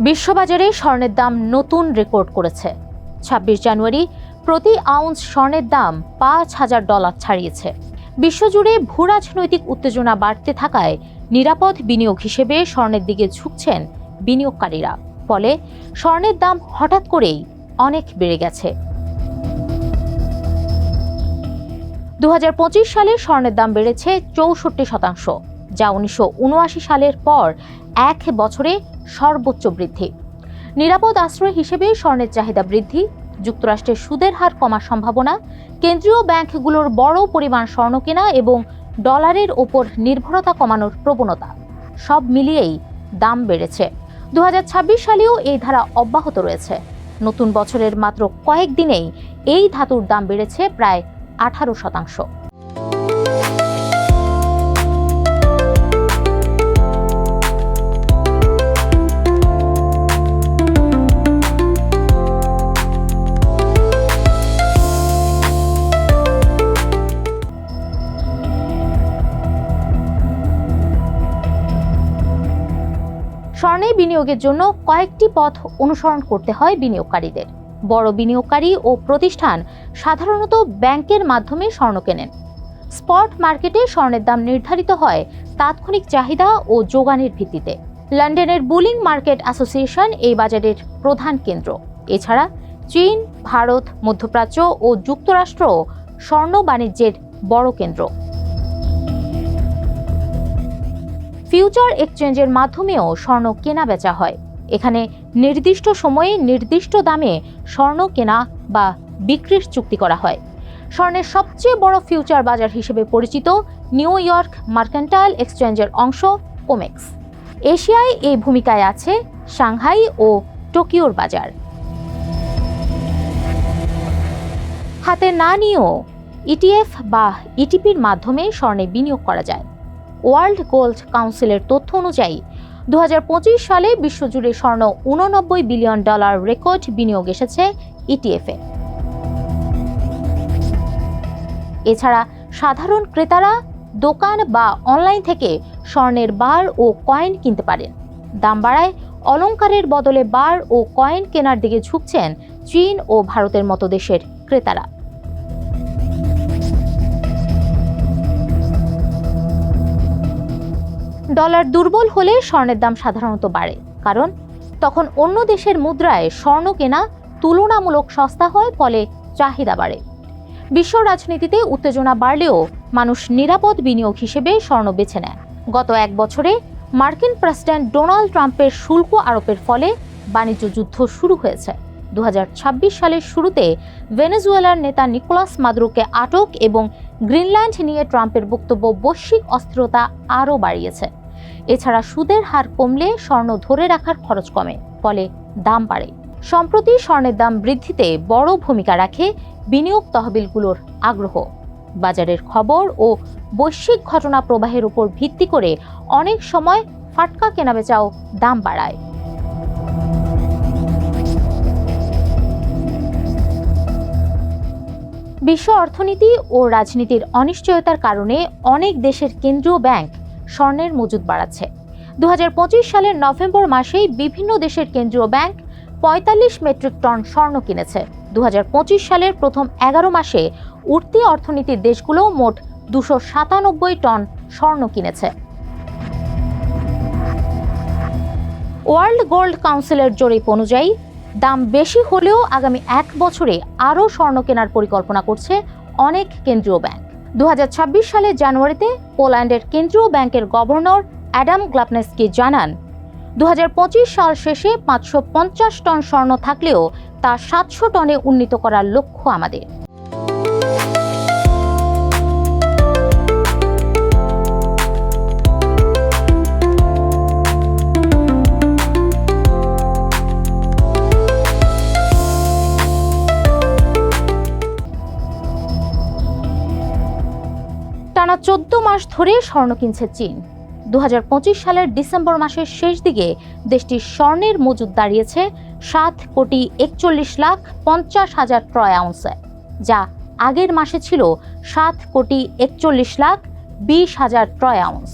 বিশ্ববাজারে স্বর্ণের দাম নতুন রেকর্ড করেছে। ২৬ জানুয়ারি প্রতি আউন্স স্বর্ণের দাম $৫,০০০ ছাড়িয়েছে। বিশ্বজুড়ে ভূরাজনৈতিক উত্তেজনা বাড়তে থাকায় নিরাপদ বিনিয়োগ হিসেবে স্বর্ণের দিকে ঝুঁকছেন বিনিয়োগকারীরা। ফলে স্বর্ণের দাম হঠাৎ করেই অনেক বেড়ে গেছে। ২০২৫ সালে স্বর্ণের দাম বেড়েছে ৬৪%, যা ১৯৭৯ সালের পর এক বছরে সর্বোচ্চ বৃদ্ধি। নিরাপদ আশ্রয় হিসেবে স্বর্ণের চাহিদা বৃদ্ধি, যুক্তরাষ্ট্রের সুদের হার কমার সম্ভাবনা, কেন্দ্রীয় ব্যাংকগুলোর বড় পরিমাণ স্বর্ণ কেনা এবং ডলারের ওপর নির্ভরতা কমানোর প্রবণতা সব মিলিয়েই দাম বেড়েছে। ২০২৬ সালেও এই ধারা অব্যাহত রয়েছে। নতুন বছরের মাত্র কয়েকদিনেই এই ধাতুর দাম বেড়েছে প্রায় ১৮%। স্বর্ণে বিনিয়োগের জন্য কয়েকটি পথ অনুসরণ করতে হয় বিনিয়োগকারীদের। বড় বিনিয়োগকারী ও প্রতিষ্ঠান সাধারণত ব্যাংকের মাধ্যমে স্বর্ণ কেনেন। স্পট মার্কেটে স্বর্ণের দাম নির্ধারিত হয় তাৎক্ষণিক চাহিদা ও যোগানের ভিত্তিতে। লন্ডনের বুলিং মার্কেট অ্যাসোসিয়েশন এই বাজারের প্রধান কেন্দ্র। এছাড়া চীন, ভারত, মধ্যপ্রাচ্য ও যুক্তরাষ্ট্র স্বর্ণ বাণিজ্যের বড় কেন্দ্র। ফিউচার এক্সচেঞ্জের মাধ্যমেও স্বর্ণ কেনা বেচা হয়। এখানে নির্দিষ্ট সময়ে নির্দিষ্ট দামে স্বর্ণ কেনা বা বিক্রির চুক্তি করা হয়। স্বর্ণের সবচেয়ে বড় ফিউচার বাজার হিসেবে পরিচিত নিউ ইয়র্ক মার্কেন্টাইল এক্সচেঞ্জের অংশ কোমেক্স। এশিয়ায় এই ভূমিকায় আছে সাংহাই ও টোকিওর বাজার। হাতে না নিয়েও ইটিএফ বা ইটিপির মাধ্যমে স্বর্ণে বিনিয়োগ করা যায়। ওয়ার্ল্ড গোল্ড কাউন্সিলের তথ্য অনুযায়ী ২০২৫ সালে বিশ্বজুড়ে স্বর্ণ $৮৯ বিলিয়ন রেকর্ড বিনিয়োগ এসেছে ইটিএফে। এছাড়া সাধারণ ক্রেতারা দোকান বা অনলাইন থেকে স্বর্ণের বার ও কয়েন কিনতে পারেন। দাম বাড়ায় অলংকারের বদলে বার ও কয়েন কেনার দিকে ঝুঁকছেন চীন ও ভারতের মতো দেশের ক্রেতারা। ডলার দুর্বল হলে স্বর্ণের দাম সাধারণত বাড়ে, কারণ তখন অন্য দেশের মুদ্রায় স্বর্ণ কেনা তুলনামূলক সস্তা হয়, ফলে চাহিদা বাড়ে। বিশ্ব রাজনীতিতে উত্তেজনা বাড়লেও মানুষ নিরাপদ বিনিয়োগ হিসেবে স্বর্ণ বেছে নেয়। গত এক বছরে মার্কিন প্রেসিডেন্ট ডোনাল্ড ট্রাম্পের শুল্ক আরোপের ফলে বাণিজ্য যুদ্ধ শুরু হয়েছে। ২০২৬ সালের শুরুতে ভেনেজুয়েলার নেতা নিকোলাস মাদুরোকে আটক এবং গ্রিনল্যান্ড নিয়ে ট্রাম্পের বক্তব্য বৈশ্বিক অস্থিরতা আরও বাড়িয়েছে। এছাড়া সুদের হার কমলে স্বর্ণ ধরে রাখার খরচ কমে, ফলে দাম বাড়ে। সম্প্রতি স্বর্ণের দাম বৃদ্ধিতে বড় ভূমিকা রাখে বিনিয়োগ তহবিলগুলোর আগ্রহ। বাজারের খবর ও বৈশ্বিক ঘটনা প্রবাহের উপর ভিত্তি করে অনেক সময় ফাটকা কেনাবেচাও দাম বাড়ায়। বিশ্ব অর্থনীতি ও রাজনীতির অনিশ্চয়তার কারণে অনেক দেশের কেন্দ্রীয় ব্যাংক স্বর্ণের মজুদ বাড়াচ্ছে। ২০২৫ সালের নভেম্বর মাসেই বিভিন্ন দেশের কেন্দ্রীয় ব্যাংক ৪৫ মেট্রিক টন স্বর্ণ কিনেছে। ২০২৫ সালের প্রথম ১১ মাসে উঠতি অর্থনীতির দেশগুলো মোট ২৯৭ টন স্বর্ণ কিনেছে। ওয়ার্ল্ড গোল্ড কাউন্সিলের জরিপ অনুযায়ী দাম বেশি হলেও আগামী এক বছরে আরও স্বর্ণ কেনার পরিকল্পনা করছে অনেক কেন্দ্রীয় ব্যাংক। ২০২৬ সালের জানুয়ারিতে পোল্যান্ডের কেন্দ্রীয় ব্যাংকের গভর্নর অ্যাডাম গ্লাপনেস্কি জানান, ২০২৫ সাল শেষে ৫৫০ টন স্বর্ণ থাকলেও তা ৭০০ টনে উন্নীত করার লক্ষ্য আমাদের। টানা ১৪ মাস ধরে স্বর্ণ কিনছে চীন। ২০২৫ সালের ডিসেম্বর মাসের শেষ দিকে দেশটির স্বর্ণের মজুদ দাঁড়িয়েছে ৭,৪০,৫০,০০০ ট্রয় আউন্সে, যা আগের মাসে ছিল ৭,৪১,২০,০০০ ট্রয় আউন্স।